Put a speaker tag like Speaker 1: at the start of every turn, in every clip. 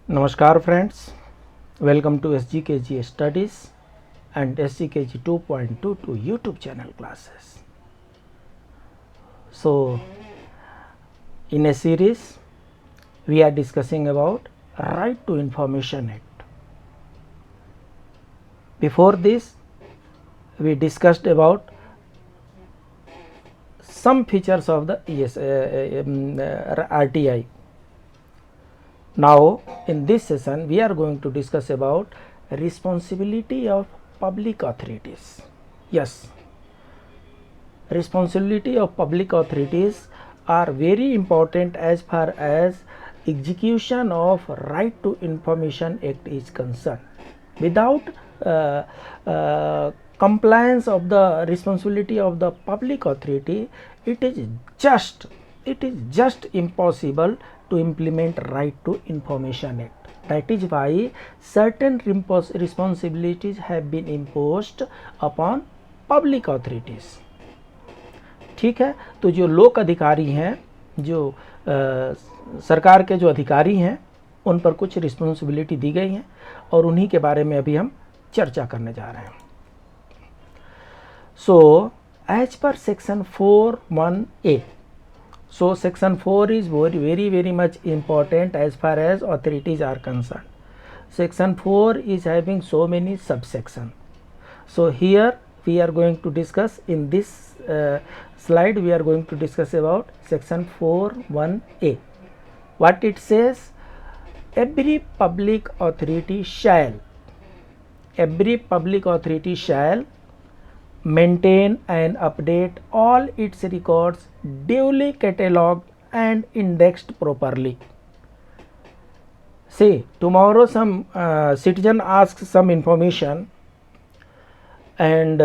Speaker 1: Namaskar friends, welcome to SGKG studies and SGKG 2.22 YouTube channel classes. So in a series we are discussing about Right to Information Act. Before this we discussed about some features of the RTI. Now in this session we are going to discuss about responsibility of public authorities. Yes, responsibility of public authorities are very important as far as execution of Right to Information Act is concerned. Without compliance of the responsibility of the public authority, it is just impossible to implement Right to Information Act. That is why certain responsibilities have been imposed upon public authorities. ठीक है, तो जो लोक अधिकारी हैं, जो सरकार के जो अधिकारी हैं, उन पर कुछ रिस्पॉन्सिबिलिटी दी गई हैं और उन्हीं के बारे में अभी हम चर्चा करने जा रहे हैं. सो एज पर section 4(1)(a), so section 4 is very much important as far as authorities are concerned. Section 4 is having so many subsections. So here we are going to discuss in this slide, we are going to discuss about section 4(1)(a). What it says: every public authority shall maintain and update all its records duly catalogued and indexed properly. Say tomorrow some citizen asks some information, and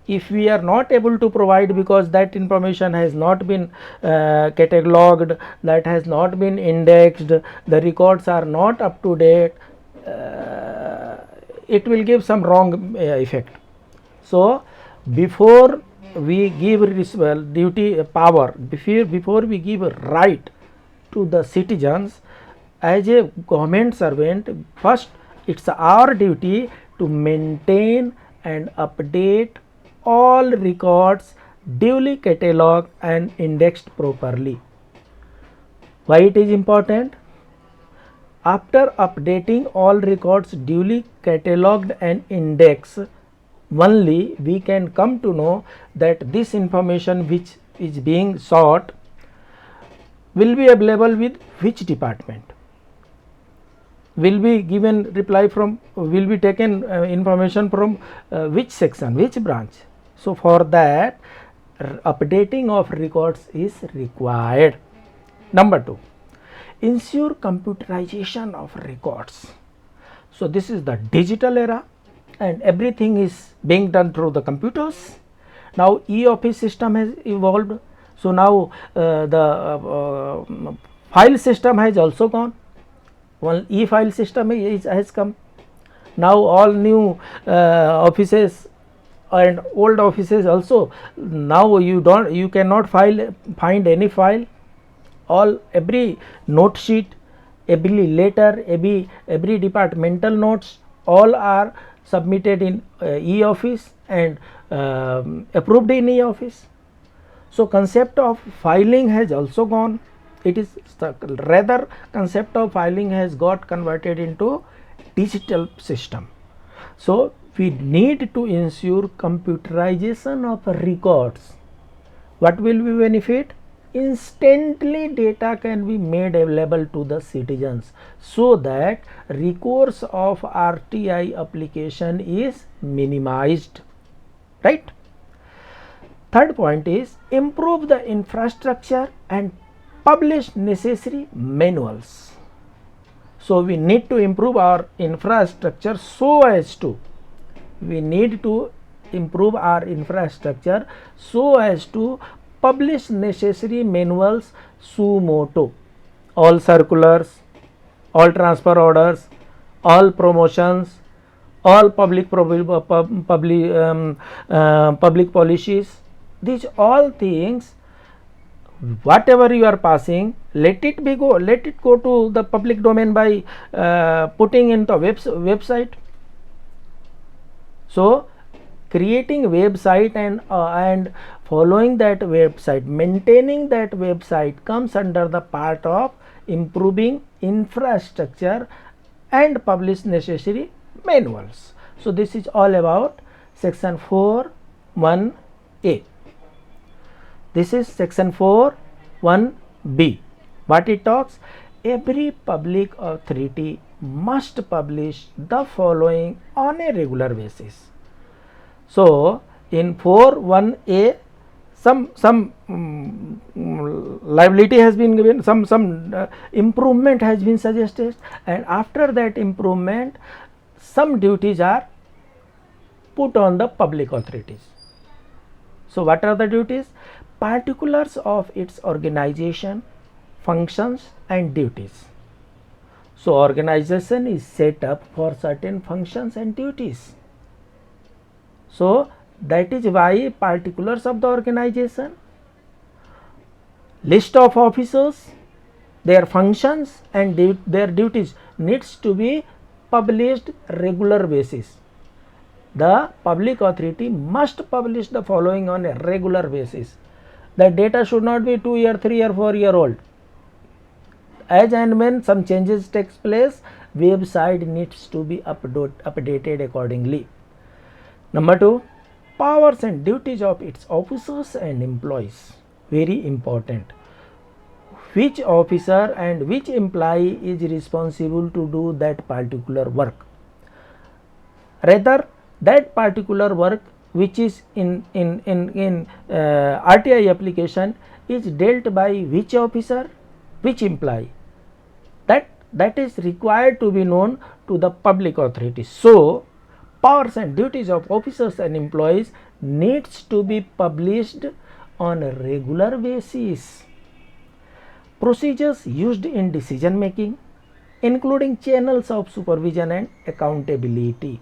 Speaker 1: if we are not able to provide because that information has not been catalogued, that has not been indexed, the records are not up to date, it will give some wrong effect. So before we give duty power, before we give a right to the citizens, as a government servant, first it's our duty to maintain and update all records duly catalogued and indexed properly. Why it is important? After updating all records duly catalogued and indexed, only we can come to know that this information which is being sought will be available with which department, will be given reply from, will be taken information from which section, which branch. So for that updating of records is required. Number 2, ensure computerization of records. So this is the digital era and everything is being done through the computers. Now e-office system has evolved, so now the file system has also gone. One e-file system has come. Now all new offices and old offices also, now you cannot find any file. Every note sheet, every letter, every departmental notes, all are submitted in e-office and approved in e-office. So concept of filing has also gone. It is rather concept of filing has got converted into digital system. So we need to ensure computerization of records. What will be benefit? Instantly data can be made available to the citizens, so that recourse of RTI application is minimized, right? Third point is improve the infrastructure and publish necessary manuals. So we need to improve our infrastructure so as to publish necessary manuals suo motu. All circulars, all transfer orders, all promotions, all public policies, these all things, whatever you are passing, let it go to the public domain by putting in the website. So creating website and following that website, maintaining that website comes under the part of improving infrastructure and publish necessary manuals. So this is all about section 4(1)(a). This is section 4(1)(b). What it talks? Every public authority must publish the following on a regular basis. So in 4(1)(a), some liability has been given, some improvement has been suggested, and after that improvement some duties are put on the public authorities. So what are the duties? Particulars of its organization, functions and duties. So organization is set up for certain functions and duties. So that is why particulars of the organization, list of officers, their functions and their duties needs to be published regular basis. The public authority must publish the following on a regular basis. The data should not be 2 year, 3 year, 4 year old. As and when some changes takes place, website needs to be updated accordingly. Number 2, powers and duties of its officers and employees. Very important. Which officer and which employee is responsible to do that particular work? Rather, that particular work which is in RTI application is dealt by which officer, which employee. That is required to be known to the public authorities. So powers and duties of officers and employees needs to be published on a regular basis. Procedures used in decision making, including channels of supervision and accountability.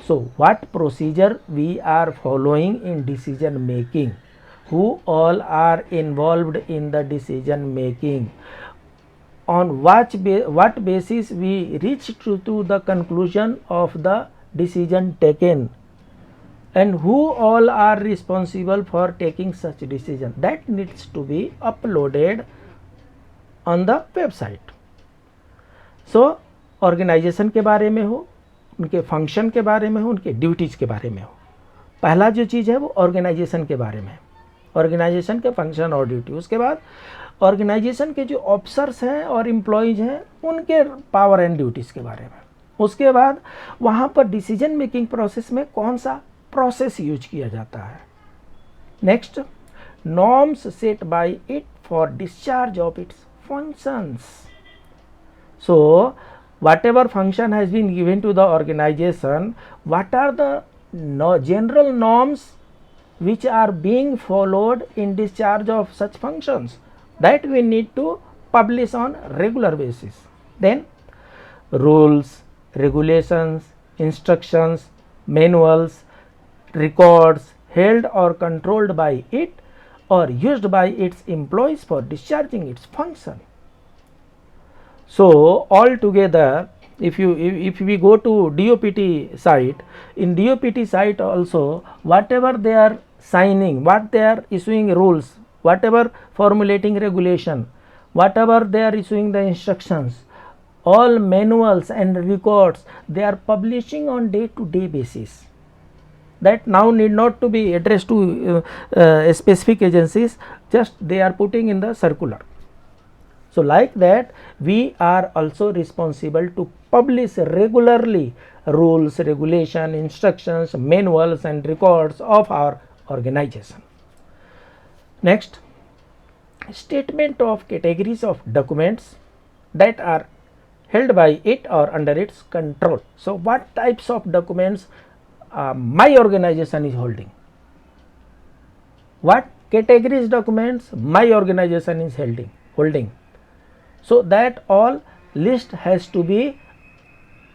Speaker 1: So what procedure we are following in decision making? Who all are involved in the decision making? On what basis we reach to the conclusion of the decision taken, and who all are responsible for taking such decision? That needs to be uploaded on the website. So organization के बारे में हो, उनके function के बारे में हो, उनके ड्यूटीज के बारे में हो. पहला जो चीज़ है वो ऑर्गेनाइजेशन के बारे में, ऑर्गेनाइजेशन के फंक्शन और ड्यूटी. उसके बाद ऑर्गेनाइजेशन के जो ऑफिसर्स हैं और एम्प्लॉयज़ हैं उनके पावर एंड ड्यूटीज़ के बारे में. उसके बाद वहाँ पर डिसीजन मेकिंग प्रोसेस में कौन सा प्रोसेस यूज किया जाता है. Next, norms set by it for discharge of its functions. So whatever function has been given to the organization, what are the general norms which are being followed in discharge of such functions? That we need to publish on regular basis. Then rules, regulations, instructions, manuals, records held or controlled by it or used by its employees for discharging its function. So altogether, if we go to DOPT site, in DOPT site also whatever they are signing, what they are issuing rules, whatever formulating regulation, whatever they are issuing the instructions, all manuals and records they are publishing on day-to-day basis. That now need not to be addressed to specific agencies, just they are putting in the circular. So like that we are also responsible to publish regularly rules, regulation, instructions, manuals and records of our organization. Next, statement of categories of documents that are held by it or under its control. So what types of documents my organization is holding? What categories documents my organization is holding? So that all list has to be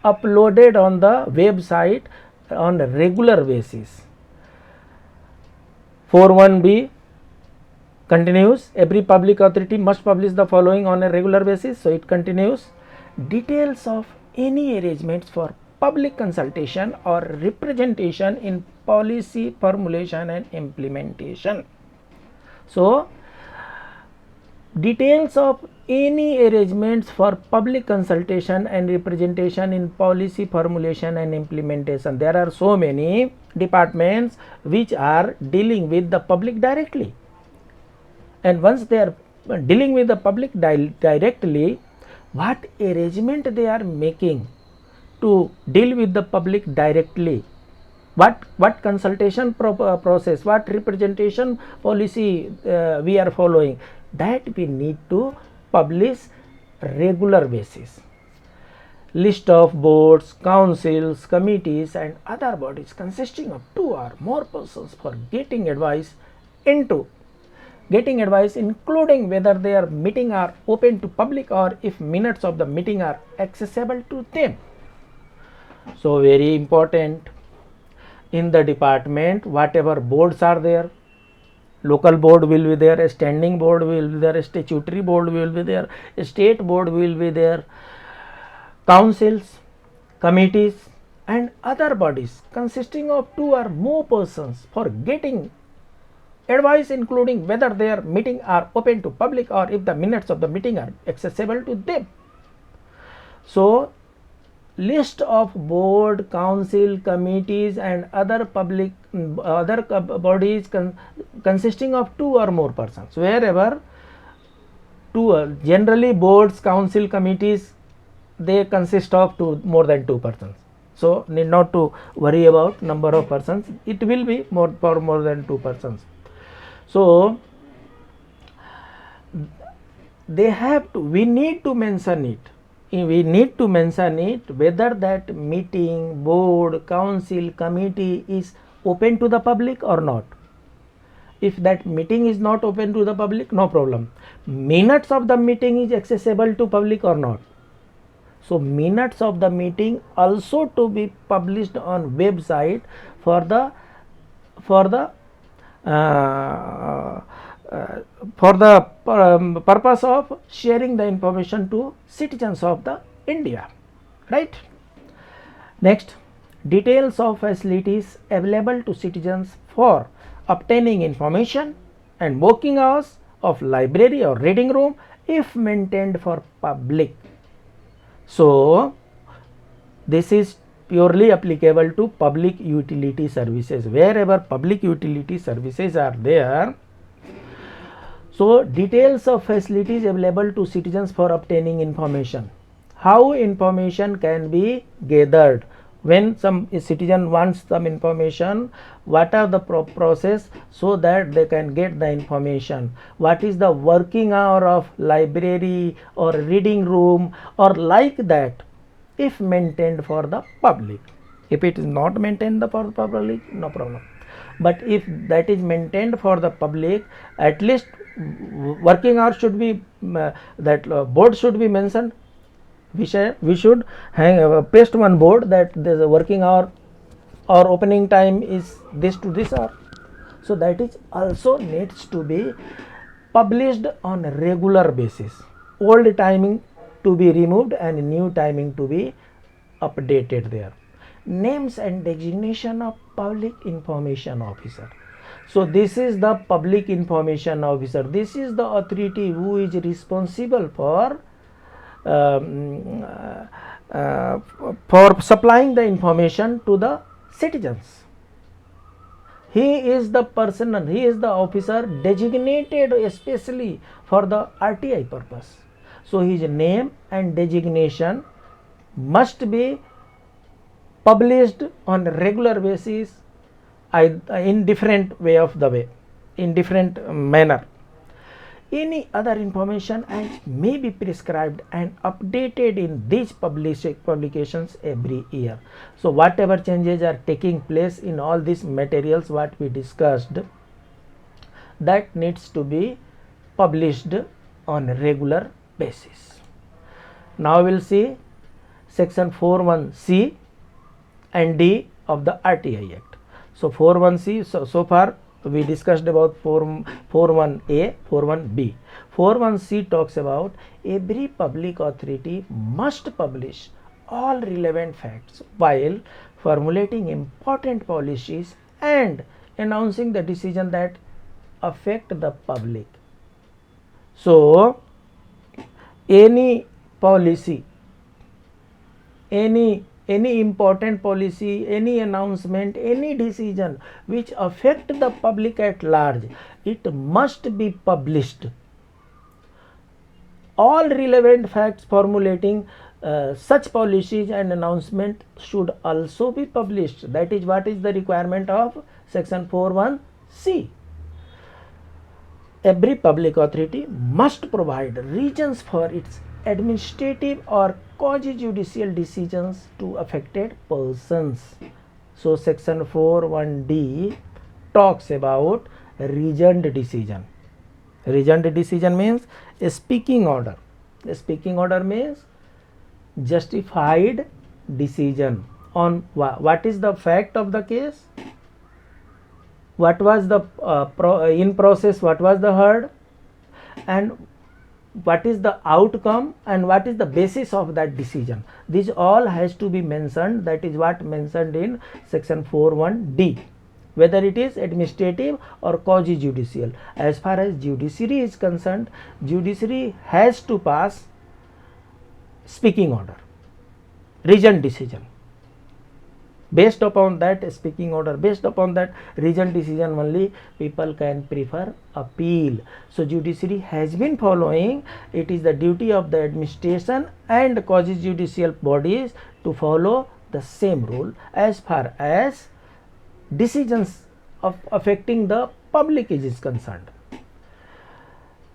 Speaker 1: uploaded on the website on a regular basis. 4(1)(b), Continues, every public authority must publish the following on a regular basis. So it continues, details of any arrangements for public consultation or representation in policy formulation and implementation. So details of any arrangements for public consultation and representation in policy formulation and implementation. There are so many departments which are dealing with the public directly, and once they are dealing with the public directly, what arrangement they are making to deal with the public directly, what consultation process, what representation policy we are following, that we need to publish regular basis. List of boards, councils, committees and other bodies consisting of 2 or more persons for getting advice including whether their meeting are open to public or if minutes of the meeting are accessible to them. So very important, in the department whatever boards are there, local board will be there, a standing board will be there, a statutory board will be there, a state board will be there, councils, committees and other bodies consisting of 2 or more persons for getting advice including whether their meeting are open to public or if the minutes of the meeting are accessible to them. So list of board, council, committees and other public bodies consisting of 2 or more persons. Wherever generally boards, council, committees, they consist of more than 2 persons. So need not to worry about number of persons, it will be more than 2 persons. So we need to mention it whether that meeting, board, council, committee is open to the public or not. If that meeting is not open to the public, no problem. Minutes of the meeting is accessible to public or not. So minutes of the meeting also to be published on website for the purpose of sharing the information to citizens of the India, right? Next, details of facilities available to citizens for obtaining information and working hours of library or reading room if maintained for public. So this is purely applicable to public utility services. Wherever public utility services are there, so details of facilities available to citizens for obtaining information. How information can be gathered? When some citizen wants some information, what are the process so that they can get the information? What is the working hour of library or reading room or like that, if maintained for the public? If it is not maintained for the public, no problem. But if that is maintained for the public, at least working hour should be board should be mentioned. We should paste one board that there is a working hour or opening time is this to this hour. So that is also needs to be published on a regular basis. Old timing to be removed and new timing to be updated there. Names and designation of public information officer. So this is the public information officer. This is the authority who is responsible for supplying the information to the citizens. He is the person, he is the officer designated especially for the RTI purpose. So his name and designation must be published on a regular basis in different manner. Any other information may be prescribed and updated in these publications every year. So whatever changes are taking place in all these materials what we discussed, that needs to be published on a regular basis. Now we will see section 41C and D of the RTI Act. So 41C, so far we discussed about 41A, 41B. 41C talks about every public authority must publish all relevant facts while formulating important policies and announcing the decision that affect the public. So, any policy, any important policy, any announcement, any decision which affect the public at large, it must be published. All relevant facts formulating such policies and announcement should also be published. That is what is the requirement of section 41C. Every public authority must provide reasons for its administrative or quasi-judicial decisions to affected persons. So section 41D talks about reasoned decision. Reasoned decision means a speaking order. A speaking order means justified decision on what is the fact of the case, what was the in process, what was the heard, and what is the outcome and what is the basis of that decision. This all has to be mentioned. That is what mentioned in section 41D, whether it is administrative or quasi-judicial. As far as judiciary is concerned, judiciary has to pass speaking order, reasoned decision. Based upon that speaking order, based upon that reasoned decision only, people can prefer appeal. So judiciary has been following. It is the duty of the administration and quasi-judicial bodies to follow the same rule as far as decisions of affecting the public is concerned.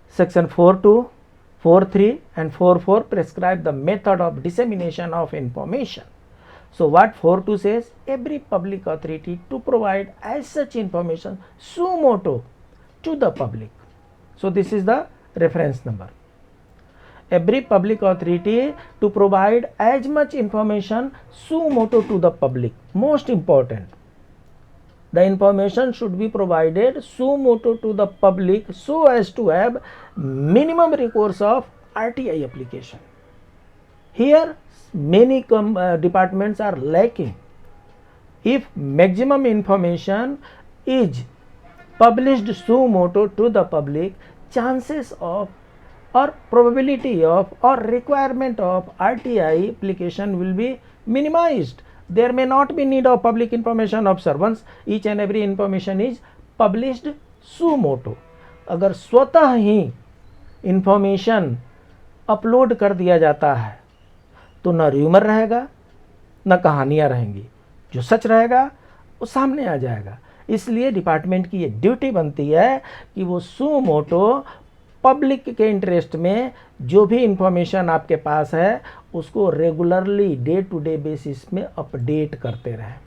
Speaker 1: Section 42, 43 and 44 prescribe the method of dissemination of information. So what 42 says, every public authority to provide as such information suo motu to the public. So this is the reference number. Every public authority to provide as much information suo motu to the public. Most important, the information should be provided suo motu to the public so as to have minimum recourse of RTI application. Here many departments are lacking. If maximum information is published suo motu to the public, chances of or probability of or requirement of RTI application will be minimized. There may not be need of public information observance. Each and every information is published suo motu. अगर स्वतः ही information upload कर दिया जाता है तो न rumour रहेगा न कहानियाँ रहेंगी, जो सच रहेगा वो सामने आ जाएगा. इसलिए डिपार्टमेंट की ये ड्यूटी बनती है कि वो सुओ मोटो पब्लिक के इंटरेस्ट में जो भी इंफॉर्मेशन आपके पास है उसको regularly day to day basis में अपडेट करते रहें.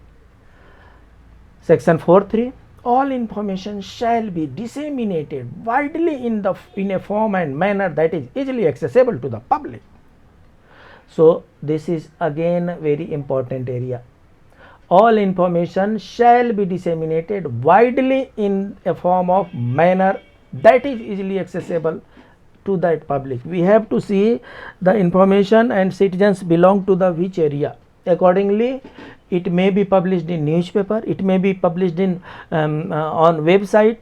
Speaker 1: Section 43, all information shall be disseminated widely in a form and manner that is easily accessible to the public. So this is again very important area. All information shall be disseminated widely in a form of manner that is easily accessible to the public. We have to see the information and citizens belong to the which area. Accordingly, it may be published in newspaper, it may be published in on website.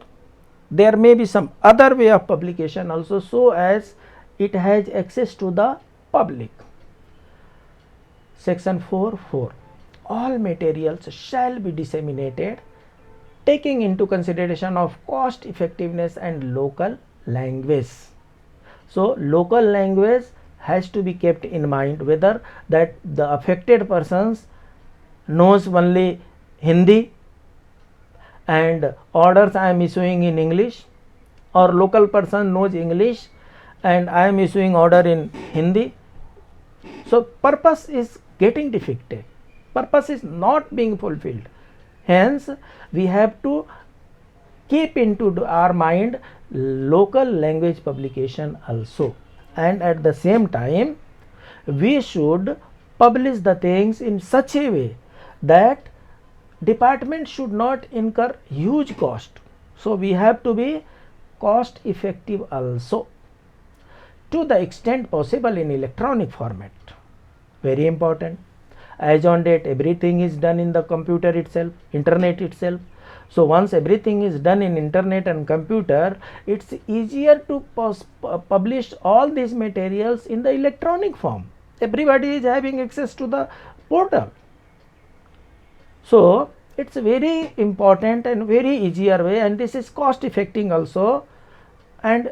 Speaker 1: There may be some other way of publication also, so as it has access to the public. Section 4.4, all materials shall be disseminated taking into consideration of cost effectiveness and local language. So local language has to be kept in mind, whether that the affected persons knows only Hindi and orders I am issuing in English, or local person knows English and I am issuing order in Hindi. So purpose is getting defective, purpose is not being fulfilled. Hence we have to keep into our mind local language publication also, and at the same time we should publish the things in such a way that department should not incur huge cost. So we have to be cost effective also, to the extent possible in electronic format. Very important. As on date, everything is done in the computer itself, internet itself. So once everything is done in internet and computer, it's easier to publish all these materials in the electronic form. Everybody is having access to the portal. So it's very important and very easier way, and this is cost effective also, and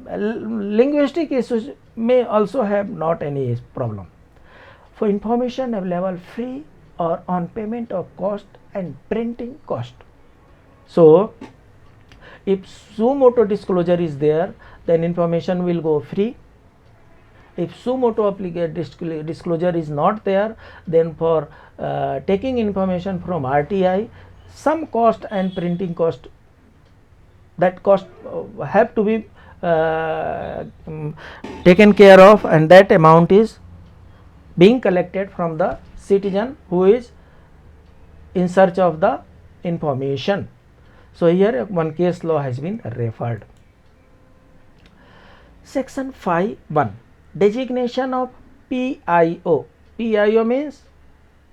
Speaker 1: linguistic issues may also have not any problem. For information available free or on payment of cost and printing cost. So if sumoto disclosure is there, then information will go free. If sumoto disclosure is not there, then for taking information from RTI, some cost and printing cost, that cost have to be taken care of, and that amount is being collected from the citizen who is in search of the information. So here one case law has been referred. Section 5(1), designation of PIO. PIO means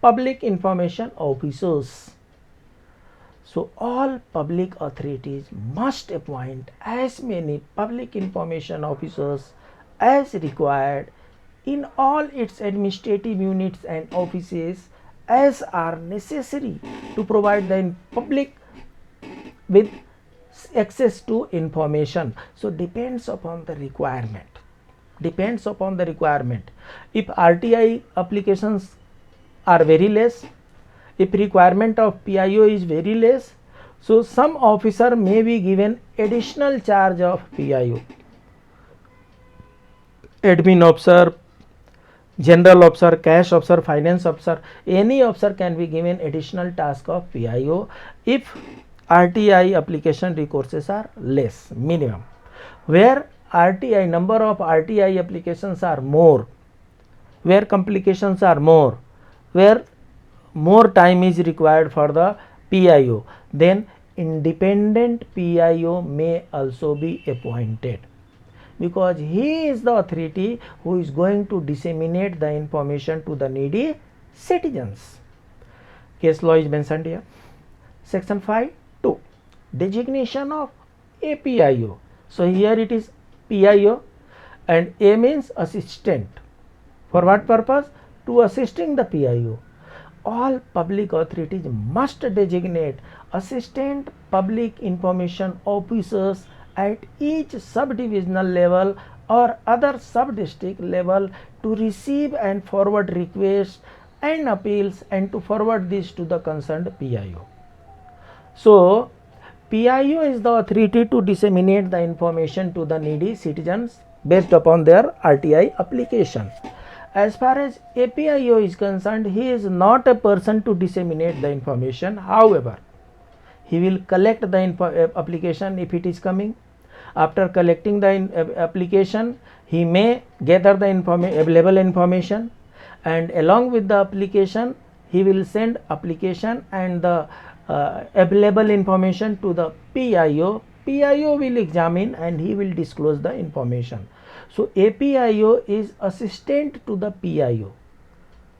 Speaker 1: public information officers. So all public authorities must appoint as many public information officers as required in all its administrative units and offices as are necessary to provide the public with access to information. So depends upon the requirement. Depends upon the requirement. If RTI applications are very less, if requirement of PIO is very less, so some officer may be given additional charge of PIO. Admin officer, general officer, cash officer, finance officer, any officer can be given additional task of PIO if RTI application recourses are less, minimum. Where RTI, number of RTI applications are more, where complications are more, where more time is required for the PIO, then independent PIO may also be appointed, because he is the authority who is going to disseminate the information to the needy citizens. Case law is mentioned here. Section 5(2), designation of APIO. So here it is PIO, and A means assistant. For what purpose? To assisting the PIO. All public authorities must designate assistant public information officers at each subdivisional level or other sub-district level to receive and forward requests and appeals, and to forward this to the concerned PIO. So PIO is the authority to disseminate the information to the needy citizens based upon their RTI application. As far as APIO is concerned, he is not a person to disseminate the information. However, he will collect the application if it is coming. After collecting the application, he may gather the available information, and along with the application, he will send application and the available information to the PIO. PIO will examine and he will disclose the information. So APIO is assistant to the PIO.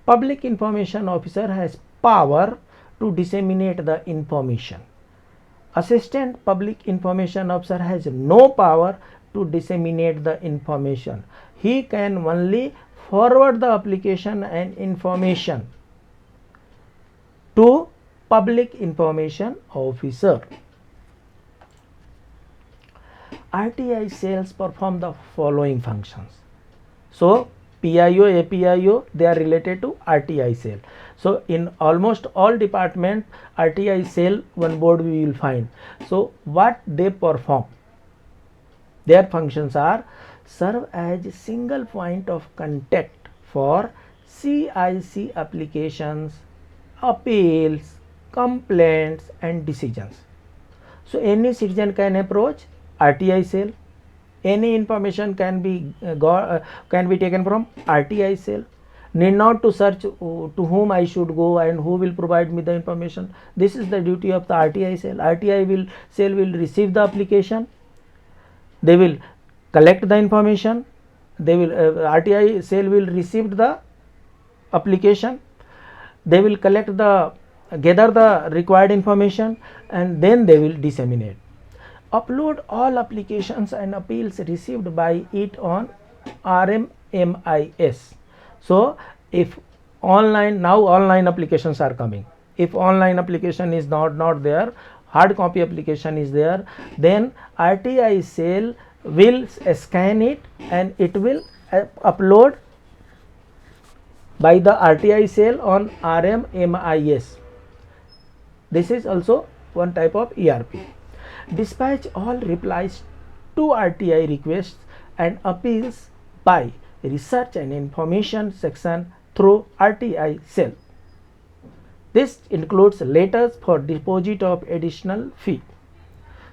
Speaker 1: Public information officer has power to disseminate the information. Assistant public information officer has no power to disseminate the information. He can only forward the application and information to public information officer. RTI cells perform the following functions. So PIO, APIO, they are related to RTI cell. So in almost all department, RTI cell one board we will find. So what they perform? Their functions are: serve as single point of contact for CIC applications, appeals, complaints and decisions. So any citizen can approach RTI cell. Any information can be taken from RTI cell, need not to search to whom I should go and who will provide me the information. This is the duty of the RTI cell. RTI cell will receive the application, they will collect the information, they will RTI cell will receive the application, they will gather the required information, and then they will disseminate. Upload all applications and appeals received by it on RMMIS. So if online applications are coming, if online application is not there, hard copy application is there, then RTI cell will scan it and it will upload by the RTI cell on RMMIS. This is also one type of ERP. Dispatch all replies to RTI requests and appeals by research and information section through RTI cell. This includes letters for deposit of additional fee.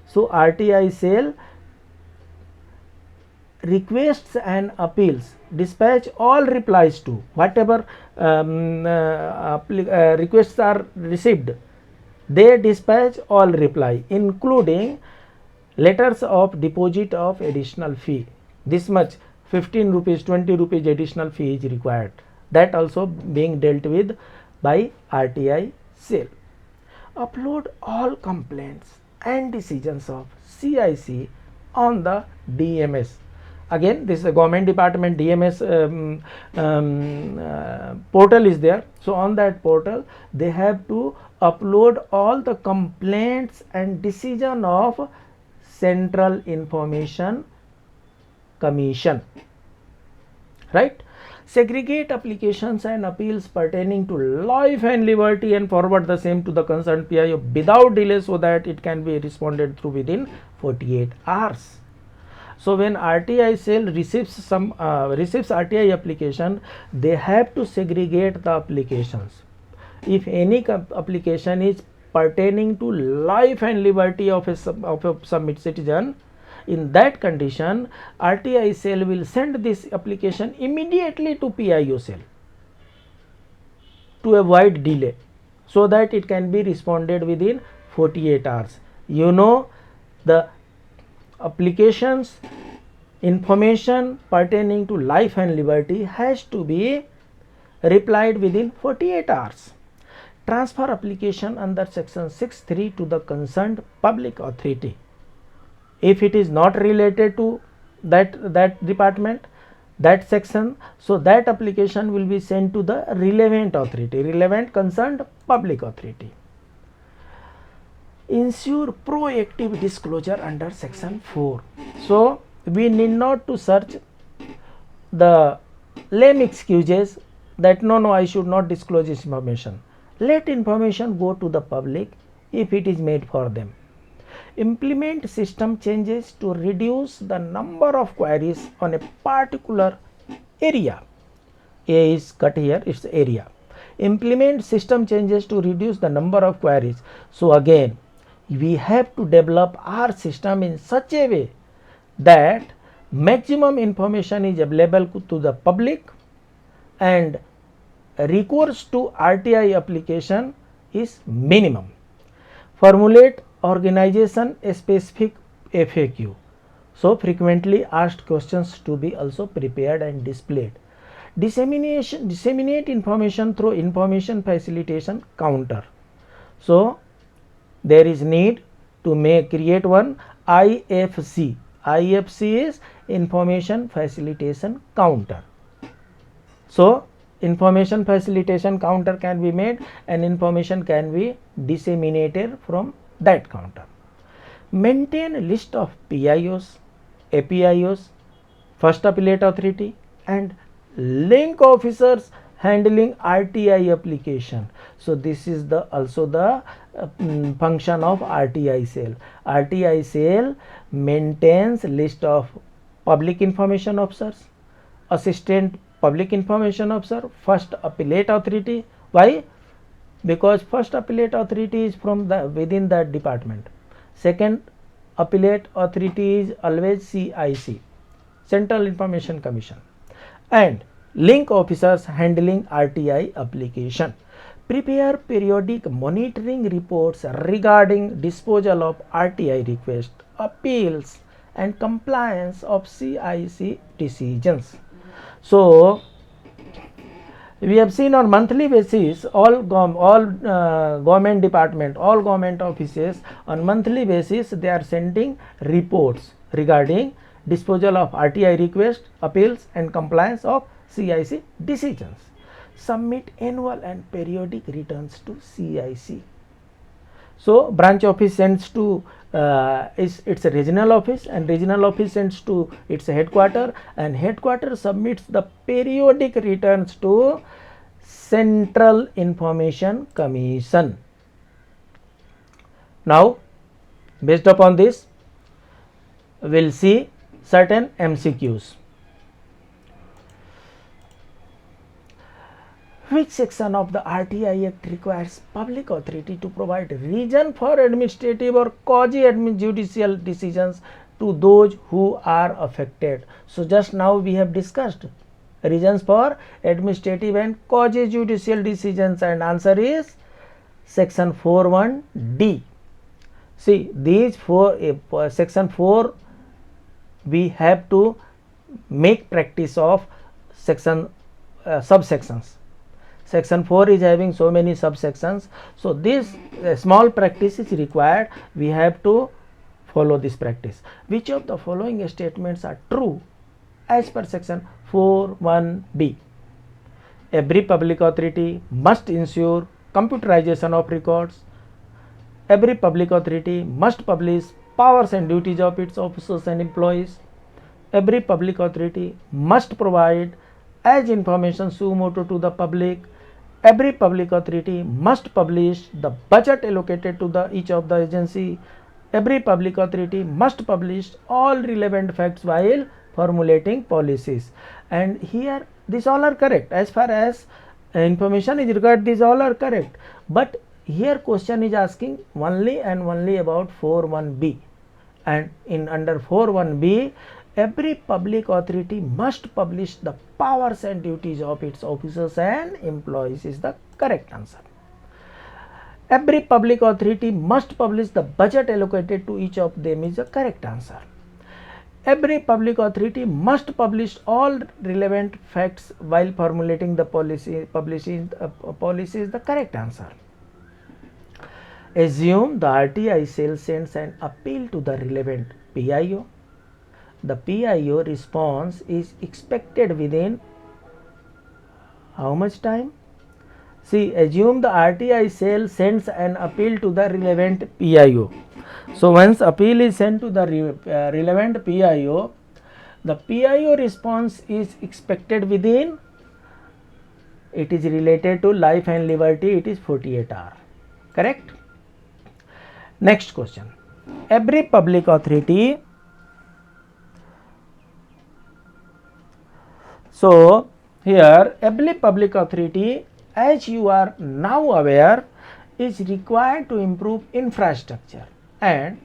Speaker 1: So RTI cell requests and appeals, dispatch all replies to whatever requests are received. They dispatch all reply, including letters of deposit of additional fee. This much 15 rupees, 20 rupees additional fee is required. That also being dealt with by RTI cell. Upload all complaints and decisions of CIC on the DMS. Again, this is a government department DMS portal is there. So on that portal they have to upload all the complaints and decision of Central Information Commission, right? Segregate applications and appeals pertaining to life and liberty and forward the same to the concerned PIO without delay so that it can be responded through within 48 hours. So when RTI cell receives RTI application, they have to segregate the applications. If any application is pertaining to life and liberty of a submit citizen, in that condition RTI cell will send this application immediately to PIO cell to avoid delay so that it can be responded within 48 hours. You know, the applications information pertaining to life and liberty has to be replied within 48 hours. Transfer application under section 6(3) to the concerned public authority. If it is not related to that department, that section, so that application will be sent to the relevant authority, relevant concerned public authority. Ensure proactive disclosure under section 4. So we need not to search the lame excuses that no, I should not disclose this information. Let information go to the public if it is made for them. Implement system changes to reduce the number of queries on a particular area. A is cut here, it's area. Implement system changes to reduce the number of queries. So again, we have to develop our system in such a way that maximum information is available to the public and recourse to RTI application is minimum. Formulate organization specific FAQ. So frequently asked questions to be also prepared and displayed. Disseminate information through information facilitation counter. So there is need to create one IFC. IFC is information facilitation counter. So information facilitation counter can be made and information can be disseminated from that counter. Maintain a list of PIOs, APIOs, first appellate authority and link officers handling RTI application. So this is also the function of RTI cell. RTI cell maintains list of public information officers, assistant public information officer, first appellate authority. Why? Because first appellate authority is from within that department. Second appellate authority is always CIC, Central Information Commission, and link officers handling RTI application. Prepare periodic monitoring reports regarding disposal of RTI request, appeals and compliance of CIC decisions. So, we have seen on monthly basis all government department, all government offices on monthly basis they are sending reports regarding disposal of RTI request, appeals and compliance of CIC decisions. Submit annual and periodic returns to CIC. So, branch office sends to it's a regional office, and regional office sends to its headquarter, and headquarter submits the periodic returns to Central Information Commission. Now, based upon this, we will see certain MCQs. Which section of the RTI Act requires public authority to provide reason for administrative or quasi-judicial decisions to those who are affected? So, just now we have discussed reasons for administrative and quasi-judicial decisions, and answer is section 4(1)(d). See, these section 4 we have to make practice of section subsections. Section 4 is having so many subsections. So, this small practice is required. We have to follow this practice. Which of the following statements are true as per section 4(1)(b)? Every public authority must ensure computerization of records. Every public authority must publish powers and duties of its officers and employees. Every public authority must provide as information suo motu to the public. Every public authority must publish the budget allocated to each of the agency. Every public authority must publish all relevant facts while formulating policies. And here these all are correct. As far as information is required, these all are correct. But here question is asking only and only about 4(1)(b), and in under 4(1)(b), every public authority must publish the powers and duties of its officers and employees is the correct answer. Every public authority must publish the budget allocated to each of them is the correct answer. Every public authority must publish all relevant facts while formulating the policy. Publishing policy is the correct answer. Assume the RTI cell sends an appeal to the relevant PIO. The PIO response is expected within how much time? See, assume the RTI cell sends an appeal to the relevant PIO. So, once appeal is sent to the relevant PIO, the PIO response is expected within, it is related to life and liberty, it is 48 hours. Correct? Next question. Every public authority, so here every public authority, as you are now aware, is required to improve infrastructure and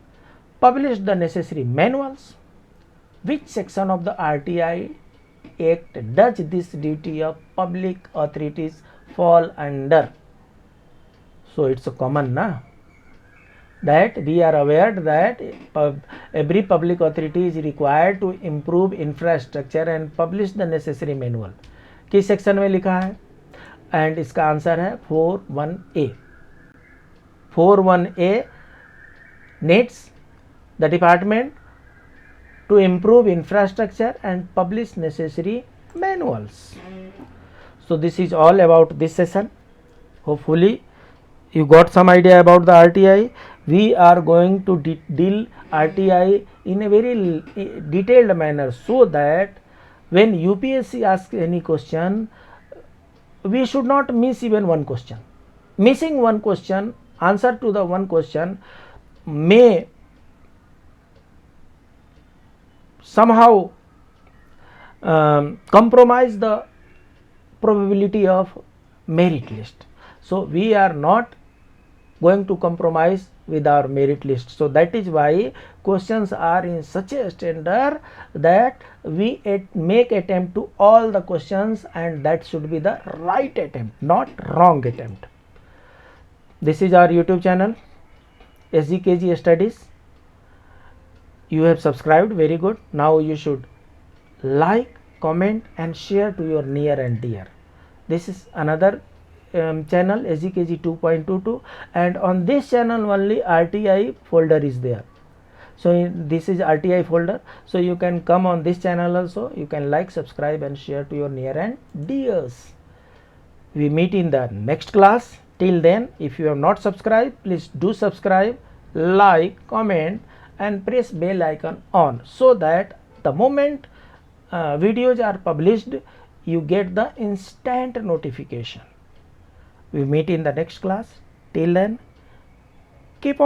Speaker 1: publish the necessary manuals. Which section of the RTI Act does this duty of public authorities fall under? So, it is a common na, that we are aware that every public authority is required to improve infrastructure and publish the necessary manual. किस section में लिखा है? And इसका answer है 4(1)(a). 4(1)(a) needs the department to improve infrastructure and publish necessary manuals. So, this is all about this session. Hopefully, you got some idea about the RTI. We are going to deal RTI in a very detailed manner, so that when UPSC asks any question, we should not miss even one question. Missing one question, answer to the one question may somehow compromise the probability of merit list. So, we are not going to compromise with our merit list. So that is why questions are in such a standard that we make attempt to all the questions, and that should be the right attempt, not wrong attempt. This is our YouTube channel, SGKG Studies. You have subscribed, very good. Now you should like, comment and share to your near and dear. This is another channel, SGKG 2.22, and on this channel only RTI folder is there. So this is RTI folder, so you can come on this channel also. You can like, subscribe and share to your near and dears. We meet in the next class. Till then, if you have not subscribed, please do subscribe, like, comment and press bell icon on, so that the moment videos are published, you get the instant notification. We meet in the next class. Till then, keep on